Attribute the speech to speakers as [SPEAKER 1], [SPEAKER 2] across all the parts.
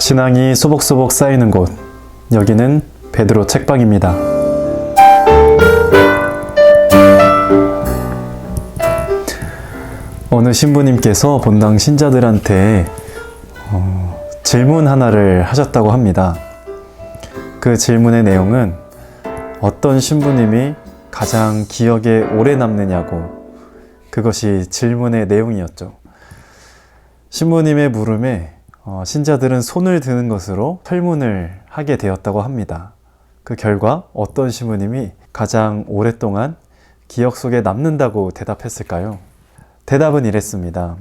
[SPEAKER 1] 신앙이 소복소복 쌓이는 곳, 여기는 베드로 책방입니다. 어느 신부님께서 본당 신자들한테 질문 하나를 하셨다고 합니다. 그 질문의 내용은 어떤 신부님이 가장 기억에 오래 남느냐고, 그것이 질문의 내용이었죠. 신부님의 물음에 신자들은 손을 드는 것으로 설문을 하게 되었다고 합니다. 그 결과 어떤 신부님이 가장 오랫동안 기억 속에 남는다고 대답했을까요? 대답은 이랬습니다.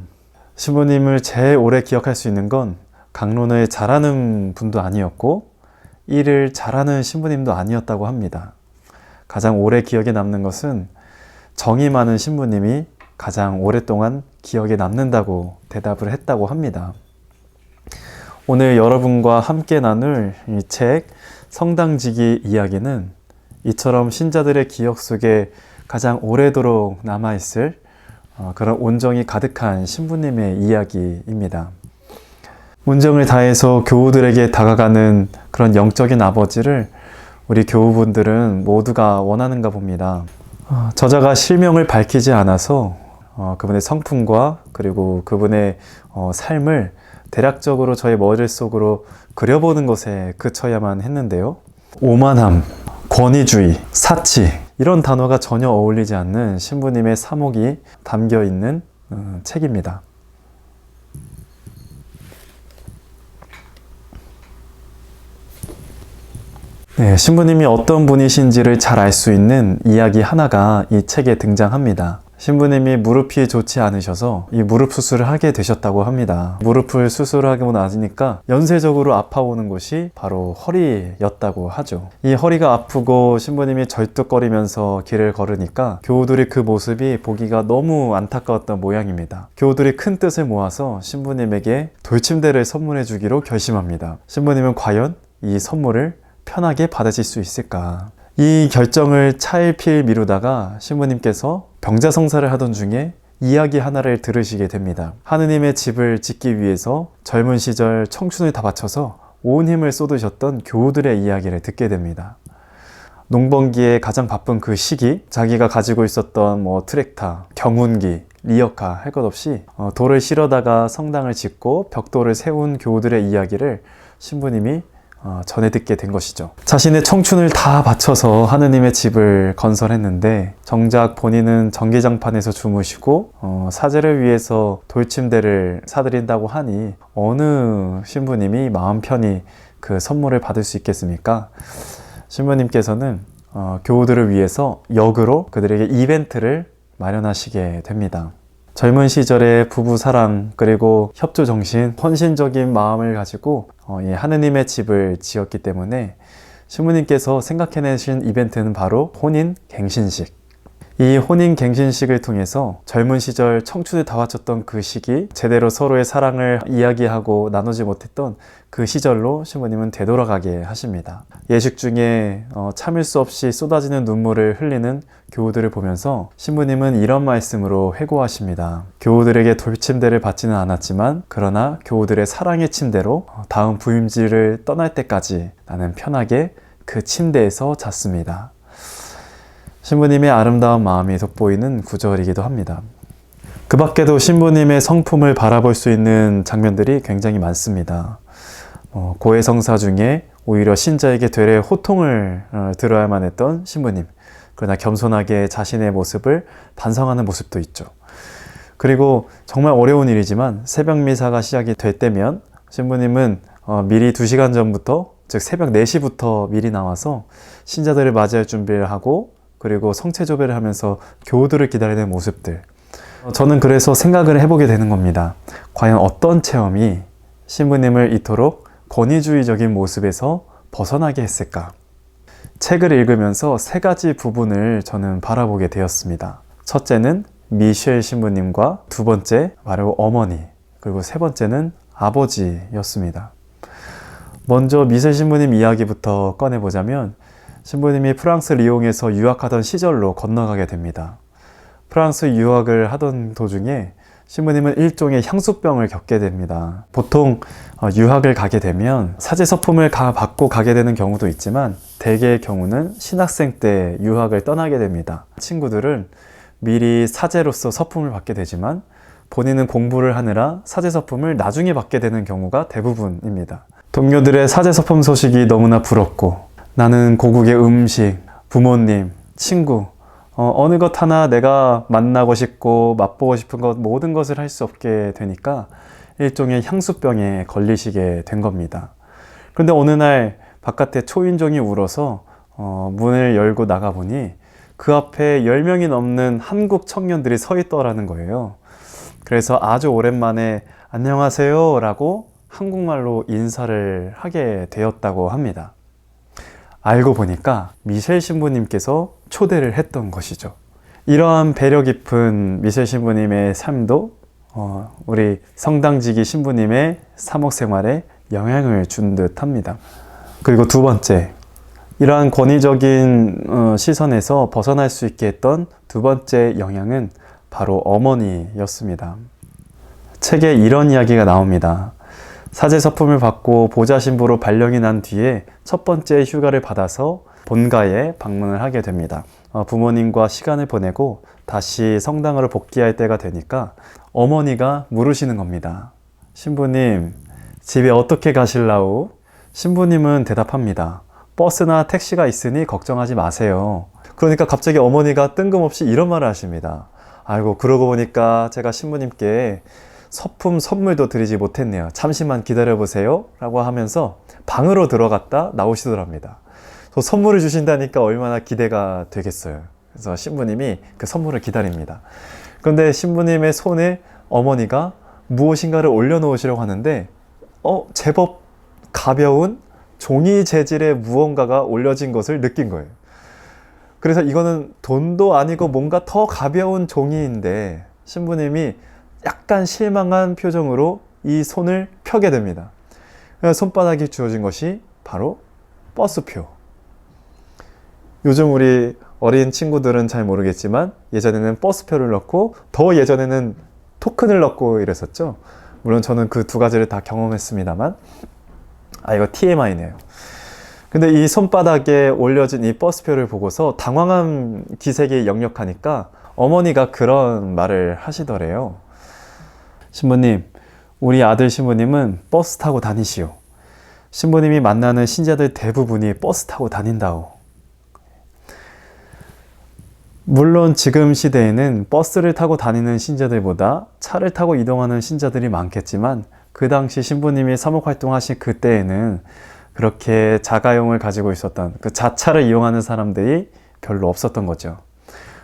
[SPEAKER 1] 신부님을 제일 오래 기억할 수 있는 건 강론을 잘하는 분도 아니었고 일을 잘하는 신부님도 아니었다고 합니다. 가장 오래 기억에 남는 것은 정이 많은 신부님이 가장 오랫동안 기억에 남는다고 대답을 했다고 합니다. 오늘 여러분과 함께 나눌 이 책 성당지기 이야기는 이처럼 신자들의 기억 속에 가장 오래도록 남아있을 그런 온정이 가득한 신부님의 이야기입니다. 온정을 다해서 교우들에게 다가가는 그런 영적인 아버지를 우리 교우분들은 모두가 원하는가 봅니다. 저자가 실명을 밝히지 않아서 그분의 성품과 그리고 그분의 삶을 대략적으로 저의 머릿속으로 그려보는 것에 그쳐야만 했는데요. 오만함, 권위주의, 사치, 이런 단어가 전혀 어울리지 않는 신부님의 사목이 담겨 있는 책입니다. 네, 신부님이 어떤 분이신지를 잘 알 수 있는 이야기 하나가 이 책에 등장합니다. 신부님이 무릎이 좋지 않으셔서 이 무릎 수술을 하게 되셨다고 합니다. 무릎을 수술하고 나니까 연쇄적으로 아파오는 곳이 바로 허리였다고 하죠. 이 허리가 아프고 신부님이 절뚝거리면서 길을 걸으니까 교우들이 그 모습이 보기가 너무 안타까웠던 모양입니다. 교우들이 큰 뜻을 모아서 신부님에게 돌침대를 선물해 주기로 결심합니다. 신부님은 과연 이 선물을 편하게 받으실 수 있을까? 이 결정을 차일피일 미루다가 신부님께서 병자성사를 하던 중에 이야기 하나를 들으시게 됩니다. 하느님의 집을 짓기 위해서 젊은 시절 청춘을 다 바쳐서 온 힘을 쏟으셨던 교우들의 이야기를 듣게 됩니다. 농번기에 가장 바쁜 그 시기, 자기가 가지고 있었던 트랙터, 경운기, 리어카 할 것 없이 돌을 실어다가 성당을 짓고 벽돌을 세운 교우들의 이야기를 신부님이 전해 듣게 된 것이죠. 자신의 청춘을 다 바쳐서 하느님의 집을 건설했는데 정작 본인은 전기장판에서 주무시고 사제를 위해서 돌침대를 사드린다고 하니 어느 신부님이 마음 편히 그 선물을 받을 수 있겠습니까? 신부님께서는 교우들을 위해서 역으로 그들에게 이벤트를 마련하시게 됩니다. 젊은 시절의 부부 사랑 그리고 협조 정신, 헌신적인 마음을 가지고 하느님의 집을 지었기 때문에 신부님께서 생각해내신 이벤트는 바로 혼인 갱신식. 이 혼인 갱신식을 통해서 젊은 시절 청춘을 다 바쳤던 그 시기, 제대로 서로의 사랑을 이야기하고 나누지 못했던 그 시절로 신부님은 되돌아가게 하십니다. 예식 중에 참을 수 없이 쏟아지는 눈물을 흘리는 교우들을 보면서 신부님은 이런 말씀으로 회고하십니다. 교우들에게 돌침대를 받지는 않았지만 그러나 교우들의 사랑의 침대로 다음 부임지를 떠날 때까지 나는 편하게 그 침대에서 잤습니다. 신부님의 아름다운 마음이 돋보이는 구절이기도 합니다. 그 밖에도 신부님의 성품을 바라볼 수 있는 장면들이 굉장히 많습니다. 고해성사 중에 오히려 신자에게 되레 호통을 들어야만 했던 신부님, 그러나 겸손하게 자신의 모습을 반성하는 모습도 있죠. 그리고 정말 어려운 일이지만 새벽 미사가 시작이 될 때면 신부님은 미리 2시간 전부터, 즉 새벽 4시부터 미리 나와서 신자들을 맞이할 준비를 하고 그리고 성체조배를 하면서 교우들을 기다리는 모습들. 저는 그래서 생각을 해보게 되는 겁니다. 과연 어떤 체험이 신부님을 이토록 권위주의적인 모습에서 벗어나게 했을까? 책을 읽으면서 3가지 부분을 저는 바라보게 되었습니다. 첫째는 미셸 신부님과, 두 번째 바로 어머니, 그리고 세 번째는 아버지였습니다. 먼저 미셸 신부님 이야기부터 꺼내보자면 신부님이 프랑스 리옹에서 유학하던 시절로 건너가게 됩니다. 프랑스 유학을 하던 도중에 신부님은 일종의 향수병을 겪게 됩니다. 보통 유학을 가게 되면 사제서품을 받고 가게 되는 경우도 있지만 대개의 경우는 신학생 때 유학을 떠나게 됩니다. 친구들은 미리 사제로서 서품을 받게 되지만 본인은 공부를 하느라 사제서품을 나중에 받게 되는 경우가 대부분입니다. 동료들의 사제서품 소식이 너무나 부럽고 나는 고국의 음식, 부모님, 친구 어느 것 하나 내가 만나고 싶고 맛보고 싶은 것 모든 것을 할 수 없게 되니까 일종의 향수병에 걸리시게 된 겁니다. 그런데 어느 날 바깥에 초인종이 울어서 문을 열고 나가보니 그 앞에 10명이 넘는 한국 청년들이 서 있더라는 거예요. 그래서 아주 오랜만에 안녕하세요 라고 한국말로 인사를 하게 되었다고 합니다. 알고 보니까 미셸 신부님께서 초대를 했던 것이죠. 이러한 배려 깊은 미셸 신부님의 삶도 우리 성당지기 신부님의 사목 생활에 영향을 준 듯 합니다. 그리고 두 번째, 이러한 권위적인 시선에서 벗어날 수 있게 했던 두 번째 영향은 바로 어머니였습니다. 책에 이런 이야기가 나옵니다. 사제서품을 받고 보좌신부로 발령이 난 뒤에 첫 번째 휴가를 받아서 본가에 방문을 하게 됩니다. 부모님과 시간을 보내고 다시 성당으로 복귀할 때가 되니까 어머니가 물으시는 겁니다. 신부님, 집에 어떻게 가실라우? 신부님은 대답합니다. 버스나 택시가 있으니 걱정하지 마세요. 그러니까 갑자기 어머니가 뜬금없이 이런 말을 하십니다. 아이고, 그러고 보니까 제가 신부님께 서품 선물도 드리지 못했네요. 잠시만 기다려보세요 라고 하면서 방으로 들어갔다 나오시더랍니다. 선물을 주신다니까 얼마나 기대가 되겠어요. 그래서 신부님이 그 선물을 기다립니다. 그런데 신부님의 손에 어머니가 무엇인가를 올려놓으시려고 하는데 제법 가벼운 종이 재질의 무언가가 올려진 것을 느낀 거예요. 그래서 이거는 돈도 아니고 뭔가 더 가벼운 종이인데 신부님이 약간 실망한 표정으로 이 손을 펴게 됩니다. 손바닥에 주어진 것이 바로 버스표. 요즘 우리 어린 친구들은 잘 모르겠지만 예전에는 버스표를 넣고 더 예전에는 토큰을 넣고 이랬었죠. 물론 저는 그 두 가지를 다 경험했습니다만 이거 TMI네요. 근데 이 손바닥에 올려진 이 버스표를 보고서 당황한 기색이 역력하니까 어머니가 그런 말을 하시더래요. 신부님, 우리 아들 신부님은 버스 타고 다니시오. 신부님이 만나는 신자들 대부분이 버스 타고 다닌다오. 물론 지금 시대에는 버스를 타고 다니는 신자들보다 차를 타고 이동하는 신자들이 많겠지만 그 당시 신부님이 사목활동하신 그때에는 그렇게 자가용을 가지고 있었던 그 자차를 이용하는 사람들이 별로 없었던 거죠.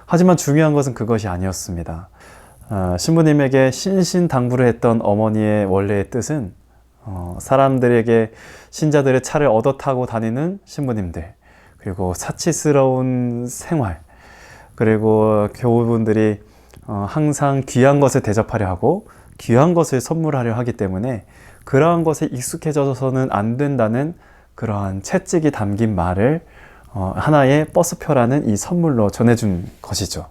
[SPEAKER 1] 하지만 중요한 것은 그것이 아니었습니다. 신부님에게 신신당부를 했던 어머니의 원래의 뜻은 사람들에게 신자들의 차를 얻어 타고 다니는 신부님들, 그리고 사치스러운 생활, 그리고 교우분들이 항상 귀한 것을 대접하려 하고 귀한 것을 선물하려 하기 때문에 그러한 것에 익숙해져서는 안 된다는 그러한 채찍이 담긴 말을 하나의 버스표라는 이 선물로 전해준 것이죠.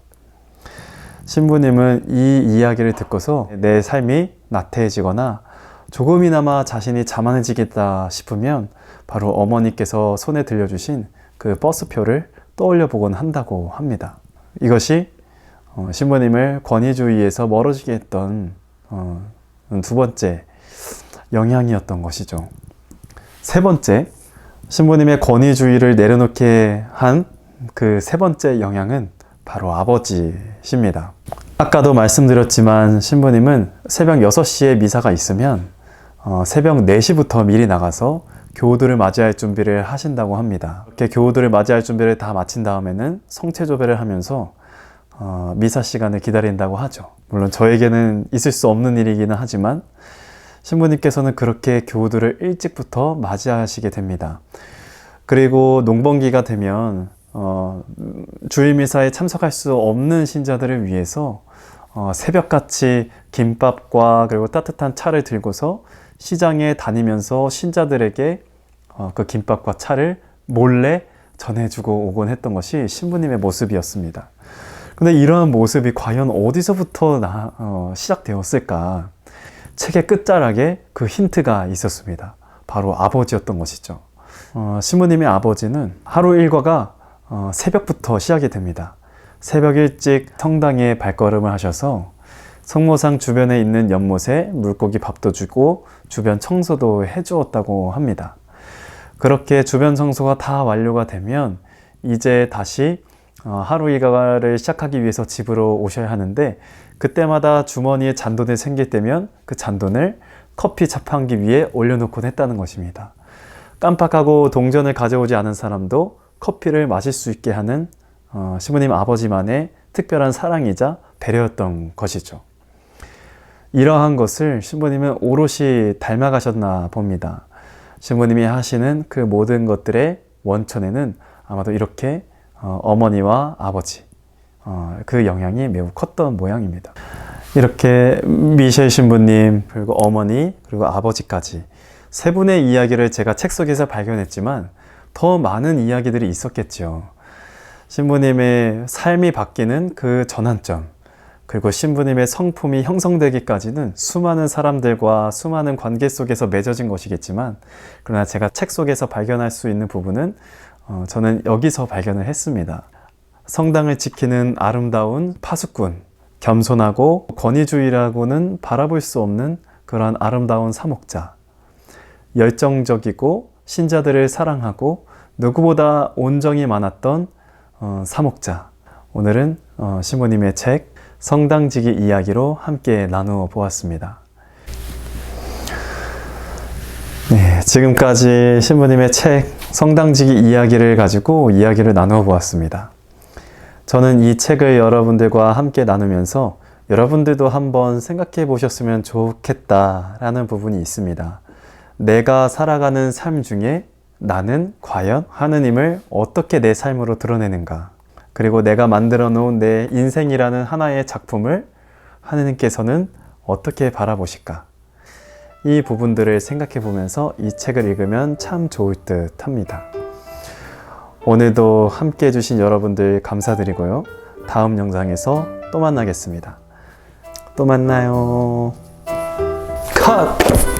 [SPEAKER 1] 신부님은 이 이야기를 듣고서 내 삶이 나태해지거나 조금이나마 자신이 자만해지겠다 싶으면 바로 어머니께서 손에 들려주신 그 버스표를 떠올려 보곤 한다고 합니다. 이것이 신부님을 권위주의에서 멀어지게 했던 두 번째 영향이었던 것이죠. 세 번째, 신부님의 권위주의를 내려놓게 한 그 세 번째 영향은 바로 아버지십니다. 아까도 말씀드렸지만 신부님은 새벽 6시에 미사가 있으면 새벽 4시부터 미리 나가서 교우들을 맞이할 준비를 하신다고 합니다. 이렇게 교우들을 맞이할 준비를 다 마친 다음에는 성체조배를 하면서 미사 시간을 기다린다고 하죠. 물론 저에게는 있을 수 없는 일이기는 하지만 신부님께서는 그렇게 교우들을 일찍부터 맞이하시게 됩니다. 그리고 농번기가 되면 주일미사에 참석할 수 없는 신자들을 위해서 새벽같이 김밥과 그리고 따뜻한 차를 들고서 시장에 다니면서 신자들에게 그 김밥과 차를 몰래 전해주고 오곤 했던 것이 신부님의 모습이었습니다. 근데 이러한 모습이 과연 어디서부터 시작되었을까? 책의 끝자락에 그 힌트가 있었습니다. 바로 아버지였던 것이죠. 신부님의 아버지는 하루 일과가 새벽부터 시작이 됩니다. 새벽 일찍 성당에 발걸음을 하셔서 성모상 주변에 있는 연못에 물고기 밥도 주고 주변 청소도 해주었다고 합니다. 그렇게 주변 청소가 다 완료가 되면 이제 다시 하루 일과를 시작하기 위해서 집으로 오셔야 하는데, 그때마다 주머니에 잔돈이 생길 때면 그 잔돈을 커피 자판기 위에 올려놓곤 했다는 것입니다. 깜빡하고 동전을 가져오지 않은 사람도 커피를 마실 수 있게 하는 신부님 아버지만의 특별한 사랑이자 배려였던 것이죠. 이러한 것을 신부님은 오롯이 닮아가셨나 봅니다. 신부님이 하시는 그 모든 것들의 원천에는 아마도 이렇게 어머니와 아버지, 그 영향이 매우 컸던 모양입니다. 이렇게 미셸 신부님, 그리고 어머니, 그리고 아버지까지 세 분의 이야기를 제가 책 속에서 발견했지만 더 많은 이야기들이 있었겠죠. 신부님의 삶이 바뀌는 그 전환점, 그리고 신부님의 성품이 형성되기까지는 수많은 사람들과 수많은 관계 속에서 맺어진 것이겠지만, 그러나 제가 책 속에서 발견할 수 있는 부분은 저는 여기서 발견을 했습니다. 성당을 지키는 아름다운 파수꾼, 겸손하고 권위주의라고는 바라볼 수 없는 그러한 아름다운 사목자, 열정적이고 신자들을 사랑하고 누구보다 온정이 많았던 사목자. 오늘은 신부님의 책 성당지기 이야기로 함께 나누어 보았습니다. 네, 지금까지 신부님의 책 성당지기 이야기를 가지고 이야기를 나누어 보았습니다. 저는 이 책을 여러분들과 함께 나누면서 여러분들도 한번 생각해 보셨으면 좋겠다라는 부분이 있습니다. 내가 살아가는 삶 중에 나는 과연 하느님을 어떻게 내 삶으로 드러내는가? 그리고 내가 만들어 놓은 내 인생이라는 하나의 작품을 하느님께서는 어떻게 바라보실까? 이 부분들을 생각해 보면서 이 책을 읽으면 참 좋을 듯 합니다. 오늘도 함께 해주신 여러분들 감사드리고요. 다음 영상에서 또 만나겠습니다. 또 만나요. 컷!